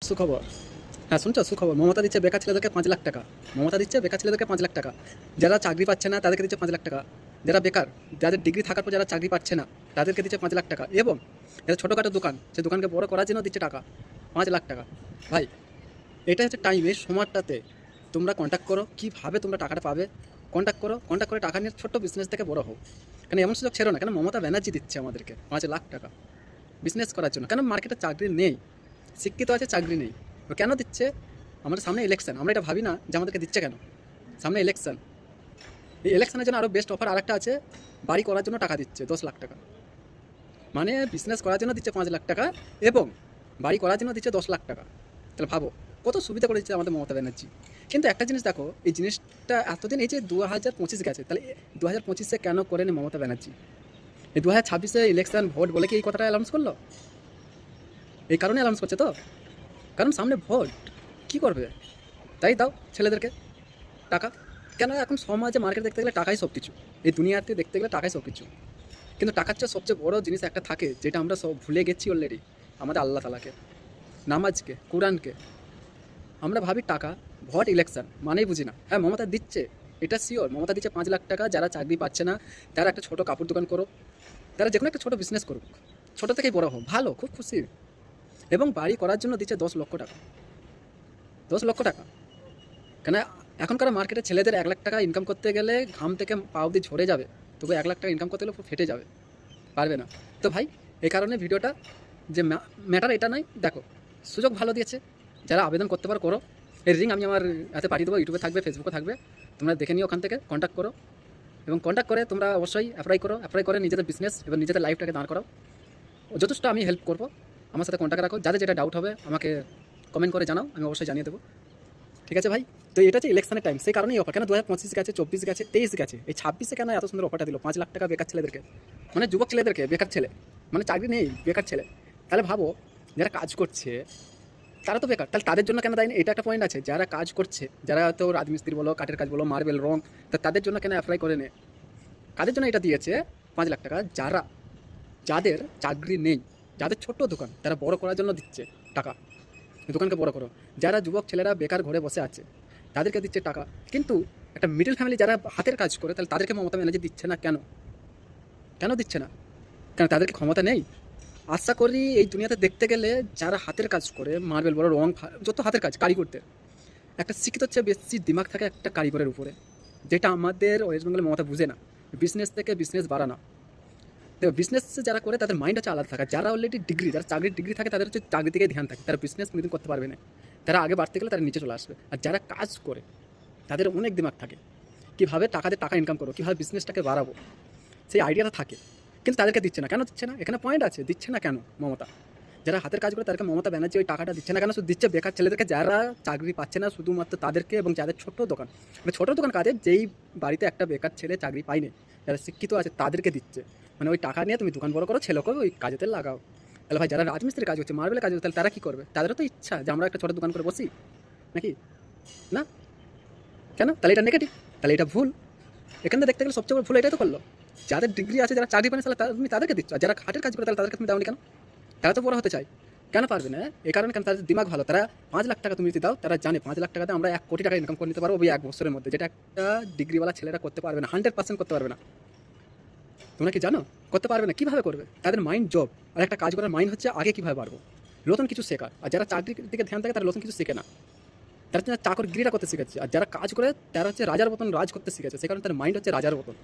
সুখবর। হ্যাঁ, শুনছো? সুখবর। মমতা দিচ্ছে বেকার ছেলেদেরকে 5 লাখ টাকা। মমতা দিচ্ছে বেকার ছেলেদেরকে 5 লাখ টাকা। যারা চাকরি পাচ্ছে না তাদেরকে দিচ্ছে 5 লাখ টাকা। যারা বেকার, যাদের ডিগ্রি থাকার পর যারা চাকরি পাচ্ছে না তাদেরকে দিচ্ছে 5 লাখ টাকা। এবং যারা ছোটোখাটো দোকান, সে দোকানকে বড় করার জন্য দিচ্ছে টাকা 5 লাখ টাকা। ভাই, এটা হচ্ছে টাইম। এই সময়টাতে তোমরা কন্ট্যাক্ট করো, কীভাবে তোমরা টাকাটা পাবে। কন্ট্যাক্ট করো, কন্ট্যাক্ট করে টাকা নিয়ে ছোট্ট বিজনেস থেকে বড় হোক। কেন এমন সুযোগ ছেড়ো না। কেন মমতা ব্যানার্জি দিচ্ছে আমাদেরকে 5 লাখ টাকা বিজনেস করার জন্য। কেন মার্কেটে চাকরি নেই, শিক্ষিত আছে, চাকরি নেই। কেন দিচ্ছে? আমাদের সামনে ইলেকশন, আমরা এটা ভাবি না যে আমাদেরকে দিচ্ছে কেন। সামনে ইলেকশন, এই ইলেকশনের জন্য আরও বেস্ট অফার আরেকটা আছে, বাড়ি করার জন্য টাকা দিচ্ছে 10 লাখ টাকা। মানে বিজনেস করার জন্য দিচ্ছে 5 লাখ টাকা এবং বাড়ি করার জন্য দিচ্ছে 10 লাখ টাকা। তাহলে ভাবো কত সুবিধা করে দিচ্ছে আমাদের মমতা ব্যানার্জি। কিন্তু একটা জিনিস দেখো, এই জিনিসটা এতদিন, এই যে 2025 গেছে, তাহলে 2025-এ কেন করেনি মমতা ব্যানার্জি? এই 2026-এ ইলেকশন ভোট বলে কি এই কথাটা অ্যানাউন্স করলো? এই কারণে অ্যানাউন্স করছে তো, কারণ সামনে ভোট। কি করবে? তাই দাও ছেলেদেরকে টাকা। কেন এখন সমাজে মার্কেট দেখতে গেলে টাকাই সব কিছু, এই দুনিয়াতে দেখতে গেলে টাকাই সব কিছু। কিন্তু টাকার চেয়ে সবচেয়ে বড় জিনিস একটা থাকে, যেটা আমরা সব ভুলে গেছি অলরেডি, আমাদের আল্লাহ তালাকে, নামাজকে, কোরআনকে। আমরা ভাবি টাকা, ভোট, ইলেকশন মানেই বুঝি না। হ্যাঁ, মমতা দিচ্ছে, এটা শিওর। মমতা দিচ্ছে 5 লাখ টাকা। যারা চাকরি পাচ্ছে না তারা একটা ছোটো কাপড় দোকান করো, তারা যে কোনো একটা ছোটো বিজনেস করুক, ছোটো থেকেই বড় হোক, ভালো, খুব খুশি। এবং বাড়ি করার জন্য দিচ্ছে 10 লক্ষ টাকা। 10 লক্ষ টাকা। কেন এখনকার মার্কেটে ছেলেদের 1 লাখ টাকা ইনকাম করতে গেলে ঘাম থেকে পা অবধি ঝরে যাবে, তবু 1 লাখ টাকা ইনকাম করতে গেলে পুরো ফেটে যাবে, পারবে না। তো ভাই, এই কারণে ভিডিওটা, যে ম্যাটার এটা নয়, দেখো সুযোগ ভালো দিয়েছে, যারা আবেদন করতে পারো করো। এর লিঙ্ক আমি আমার হাতে পাঠিয়ে দেবো, ইউটিউবে থাকবে, ফেসবুকে থাকবে, তোমরা দেখে নিও, ওখান থেকে কন্ট্যাক্ট করো। এবং কন্ট্যাক্ট করে তোমরা অবশ্যই অ্যাপ্লাই করো। অ্যাপ্লাই করে নিজেদের বিজনেস এবং নিজেদের লাইফটাকে দাঁড় করাও। যথেষ্ট আমি হেল্প করবো, আমার সাথে কন্ট্যাক্ট রাখো। যাদের যেটা ডাউট হবে আমাকে কমেন্ট করে জানাও, আমি অবশ্যই জানিয়ে দেবো। ঠিক আছে ভাই? তো এটা হচ্ছে ইলেকশনের টাইম, সেই কারণেই অফার। কেন 2025 গেছে, 24 গেছে, 23 গেছে, এই 26-এ কেন এত সুন্দর অফারটা দিল 5 লাখ টাকা বেকার ছেলেদেরকে, মানে যুবক ছেলেদেরকে, বেকার ছেলে মানে চাকরি নেই, বেকার ছেলে। তাহলে ভাবো, যারা কাজ করছে তারা তো বেকার, তাহলে তাদের জন্য কেন দেয়নি? এটা একটা পয়েন্ট আছে। যারা কাজ করছে, যারা তো রাজমিস্ত্রি বলো, কাঠের কাজ বলো, মার্বেল, রং, তা তাদের জন্য কেন অ্যাপ্লাই করে নে? কাদের জন্য এটা দিয়েছে 5 লাখ টাকা? যাদের চাকরি নেই, যাদের ছোট্ট দোকান, তারা বড় করার জন্য দিচ্ছে টাকা, দোকানকে বড় করো। যারা যুবক ছেলেরা বেকার ঘরে বসে আছে তাদেরকে দিচ্ছে টাকা। কিন্তু একটা মিডল ফ্যামিলি যারা হাতের কাজ করে, তাহলে তাদেরকে মমতা ব্যানার্জি দিচ্ছে না কেন? কেন দিচ্ছে না? কেন তাদেরকে ক্ষমতা নেই? আশা করি এই দুনিয়াতে দেখতে গেলে যারা হাতের কাজ করে, মার্বেল বড়, রং, যত হাতের কাজ, কারিগরদের একটা শিক্ষিত হচ্ছে বেশি দিমাগ থাকে একটা কারিগরের উপরে, যেটা আমাদের ওয়েস্ট বেঙ্গলে মমতা বুঝে না। বিজনেস থেকে বিজনেস বাড়ানো, দেখো বিজনেস যারা করে তাদের মাইন্ড হচ্ছে আলাদা থাকে। যারা অলরেডি ডিগ্রি, যারা চাকরির ডিগ্রি থাকে, তাদের হচ্ছে চাকরির দিকে ধ্যান থাকে, তারা বিজনেস কোনোদিন করতে পারবে না। তারা আগে বাড়তে গেলে তারা নিচে চলে আসবে। আর যারা কাজ করে তাদের অনেক দিমাগ থাকে, কীভাবে টাকা ইনকাম করো, কীভাবে বিজনেসটাকে বাড়াবো, সেই আইডিয়াটা থাকে। কিন্তু তাদেরকে দিচ্ছে না। কেন দিচ্ছে না? এখানে পয়েন্ট আছে, দিচ্ছে না কেন মমতা? যারা হাতের কাজ করে তাদেরকে মমতা ব্যানার্জি ওই টাকাটা দিচ্ছে না কেন? শুধু দিচ্ছে বেকার ছেলেদেরকে, যারা চাকরি পাচ্ছে না, শুধুমাত্র তাদেরকে। এবং যাদের ছোটো দোকান, মানে ছোটো দোকান কাজে, যেই বাড়িতে একটা বেকার ছেলে চাকরি পায়নি, যারা শিক্ষিত আছে তাদেরকে দিচ্ছে। মানে ওই টাকা নিয়ে তুমি দোকান বড় করো, ছেলেকে ওই কাজেতে লাগাও। তাহলে ভাই, যারা রাজমিস্ত্রির কাজ হচ্ছে, মার্বেলের কাজ হচ্ছে, তাহলে তারা কী করবে? তাদেরও তো ইচ্ছা যে আমরা একটা ছোটো দোকান করে বসি, নাকি না? কেন? তাহলে এটা নেগেটিভ, তাহলে এটা ভুল। এখানে দেখতে গেলে সবচেয়ে বড় ভুল এটাই তো করলো। যাদের ডিগ্রি আছে, যারা চাকরি পায় না, তাহলে তুমি তাদেরকে দিচ্ছ। আর যারা হাটের কাজ করে, তাহলে তাদেরকে তুমি দাওনি কেন? তারা তো বড় হতে চায়, কেন পারবে না? এই কারণে, কেন? তাদের দিমাগ ভালো। তারা 5 লাখ টাকা তুমি যদি দাও, তারা জানে 5 লাখ টাকাতে আমরা 1 কোটি টাকা ইনকাম করে নিতে পারবো ওই 1 বছরের মধ্যে, যেটা একটা ডিগ্রিওয়ালা ছেলেরা করতে পারবে না, 100% করতে পারবে না। তোমরা কি জানো? করতে পারবে না। কীভাবে করবে? তাদের মাইন্ড জব, আর একটা কাজ করার মাইন্ড হচ্ছে আগে কীভাবে পারবো, নতুন কিছু শেখার। আর যারা চাকরির দিকে ধ্যান থাকে, তারা নতুন কিছু শেখে না, তারা চাকরগিরিটা করতে শিখেছে। আর যারা কাজ করে, তারা হচ্ছে রাজার মতন রাজ করতে শিখেছে, সে কারণে তার মাইন্ড হচ্ছে রাজার মতন।